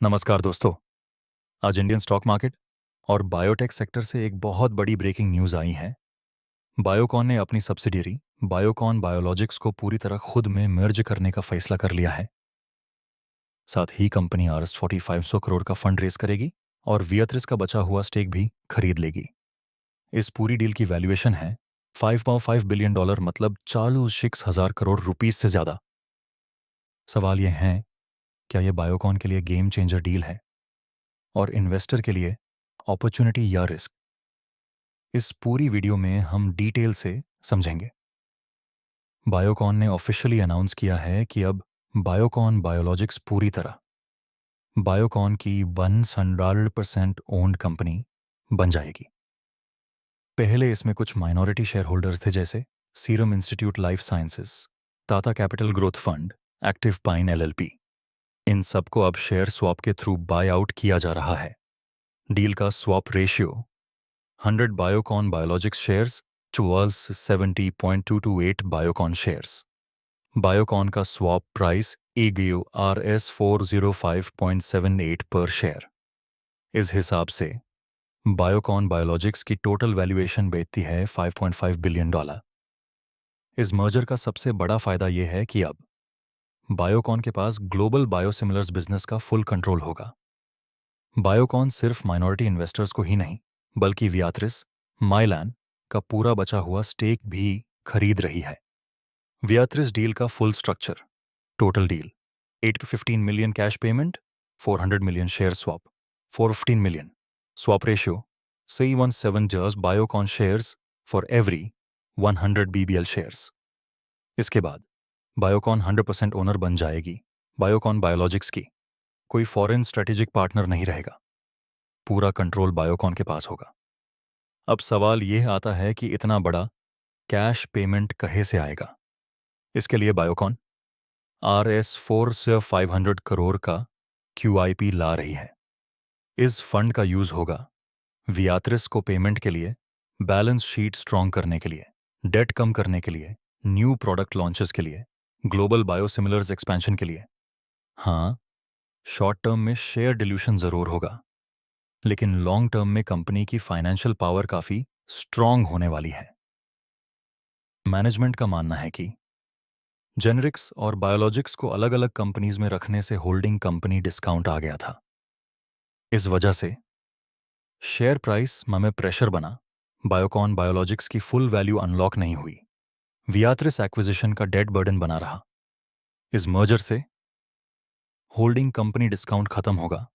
नमस्कार दोस्तों। आज इंडियन स्टॉक मार्केट और बायोटेक सेक्टर से एक बहुत बड़ी ब्रेकिंग न्यूज़ आई है। बायोकॉन ने अपनी सब्सिडियरी बायोकॉन बायोलॉजिक्स को पूरी तरह खुद में मर्ज करने का फैसला कर लिया है। साथ ही कंपनी आरएस 4500 करोड़ का फंड रेज करेगी और वियात्रिस का बचा हुआ स्टेक भी खरीद लेगी। इस पूरी डील की वैल्यूएशन है $5.5 बिलियन, मतलब 46,000 करोड़ रुपीस से ज़्यादा। सवाल यह है, क्या यह बायोकॉन के लिए गेम चेंजर डील है और इन्वेस्टर के लिए अपॉर्चुनिटी या रिस्क? इस पूरी वीडियो में हम डिटेल से समझेंगे। बायोकॉन ने ऑफिशियली अनाउंस किया है कि अब बायोकॉन बायोलॉजिक्स पूरी तरह बायोकॉन की 100% ओन्ड कंपनी बन जाएगी। पहले इसमें कुछ माइनॉरिटी शेयर होल्डर्स थे, जैसे serum institute life sciences, Tata capital growth fund, active pine LLP. इन सबको अब शेयर स्वैप के थ्रू बाय आउट किया जा रहा है। डील का swap ratio 100 Biocon biologics shares towards 70.228 Biocon shares. Biocon का स्वैप प्राइस EGU RS 405.78 पर शेयर। इस हिसाब से बायोकॉन बायोलॉजिक्स की टोटल वैल्यूएशन बैठती है $5.5 बिलियन। इस मर्जर का सबसे बड़ा फायदा यह है कि अब बायोकॉन के पास ग्लोबल बायोसिमिलर्स बिजनेस का फुल कंट्रोल होगा। बायोकॉन सिर्फ माइनॉरिटी इन्वेस्टर्स को ही नहीं, बल्कि वियात्रिस, माइलैन का पूरा बचा हुआ स्टेक भी खरीद रही है। वियात्रिस डील का full structure: total deal 8 to 15 million cash payment, 400 million share swap, 415 million swap ratio, C17 जर्स Biocon shares for every 100 BBL shares. इसके बाद बायोकॉन 100% ओनर बन जाएगी बायोकॉन बायोलॉजिक्स की। कोई फॉरेन स्ट्रेटेजिक पार्टनर नहीं रहेगा, पूरा कंट्रोल बायोकॉन के पास होगा। अब सवाल यह आता है कि इतना बड़ा कैश पेमेंट कहाँ से आएगा? इसके लिए बायोकॉन RS 4 से 500 करोड़ का QIP ला रही है। इस फंड का यूज होगा वियात्रिस को पेमेंट के लिए, बैलेंस शीट स्ट्रॉन्ग करने के लिए, डेट कम करने के लिए, न्यू प्रोडक्ट लॉन्चेस के लिए, ग्लोबल बायोसिमिलर्स एक्सपेंशन के लिए। हाँ, शॉर्ट टर्म में शेयर डिल्यूशन जरूर होगा, लेकिन लॉन्ग टर्म में कंपनी की फाइनेंशियल पावर काफी स्ट्रांग होने वाली है। मैनेजमेंट का मानना है कि जेनेरिक्स और बायोलॉजिक्स को अलग अलग कंपनीज में रखने से होल्डिंग कंपनी डिस्काउंट आ गया था। इस वजह से शेयर प्राइस में प्रेशर बना, बायोकॉन बायोलॉजिक्स की फुल वैल्यू अनलॉक नहीं हुई, वियात्रिस एक्विजिशन का डेट बर्डन बना रहा। इस मर्जर से होल्डिंग कंपनी डिस्काउंट खत्म होगा,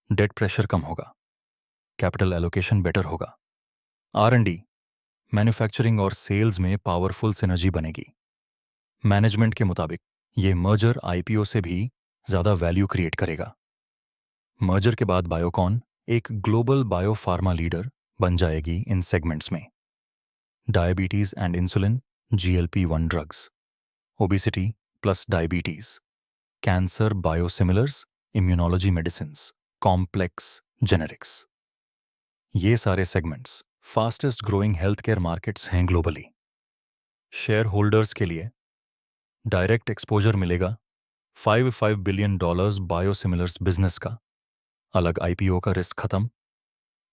डेट प्रेशर कम होगा, कैपिटल एलोकेशन बेटर होगा, R&D, मैन्युफैक्चरिंग और सेल्स में पावरफुल सिनर्जी बनेगी। मैनेजमेंट के मुताबिक ये मर्जर IPO से भी ज़्यादा वैल्यू क्रिएट करेगा। मर्जर के बाद बायोकॉन एक ग्लोबल बायोफार्मा लीडर बन जाएगी इन सेगमेंट्स में: diabetes and insulin, GLP-1 drugs, obesity plus diabetes, cancer biosimilars, immunology medicines, complex generics. ये सारे segments fastest growing health care markets हैं ग्लोबली। शेयर होल्डर्स के लिए डायरेक्ट एक्सपोजर मिलेगा $5 बिलियन बायोसिमिलर्स बिजनेस का, अलग IPO का रिस्क खत्म,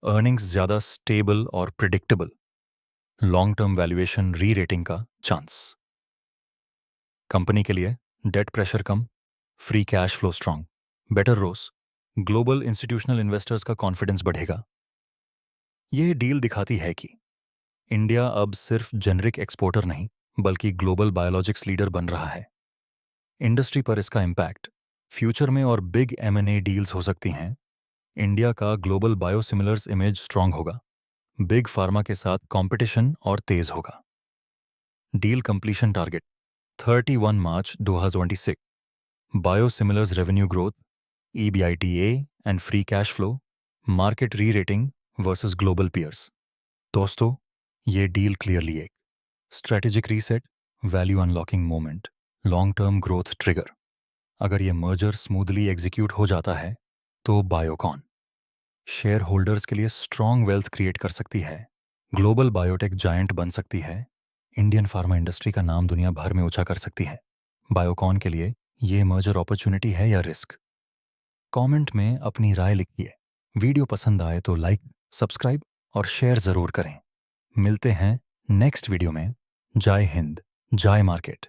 अर्निंग्स ज़्यादा स्टेबल और predictable, long term valuation re rating का चांस। कंपनी के लिए डेट प्रेशर कम, free cash flow strong, better ROCE, global institutional investors का कॉन्फिडेंस बढ़ेगा। यह डील दिखाती है कि इंडिया अब सिर्फ जेनरिक एक्सपोर्टर नहीं, बल्कि ग्लोबल बायोलॉजिक्स लीडर बन रहा है। इंडस्ट्री पर इसका इम्पैक्ट फ्यूचर में और बिग M&A डील्स हो सकती हैं। इंडिया का ग्लोबल बायोसिमिलर्स इमेज स्ट्रांग होगा, बिग फार्मा के साथ कंपटीशन और तेज होगा। Deal completion target 31 March 2026। Biosimilars revenue growth, EBITDA and free cash flow, market re rating versus global peers. दोस्तों, ये डील क्लियरली एक strategic reset, value unlocking moment, long term growth trigger. अगर ये मर्जर स्मूथली एग्जीक्यूट हो जाता है तो Biocon share holders के लिए स्ट्रॉन्ग वेल्थ क्रिएट कर सकती है, ग्लोबल बायोटेक जायंट बन सकती है, इंडियन फार्मा इंडस्ट्री का नाम दुनिया भर में ऊंचा कर सकती है। बायोकॉन के लिए ये मर्जर अपॉर्चुनिटी है या रिस्क? कमेंट में अपनी राय लिखिए। वीडियो पसंद आए तो लाइक, सब्सक्राइब और शेयर ज़रूर करें। मिलते हैं नेक्स्ट वीडियो में। जय हिंद, जय मार्केट।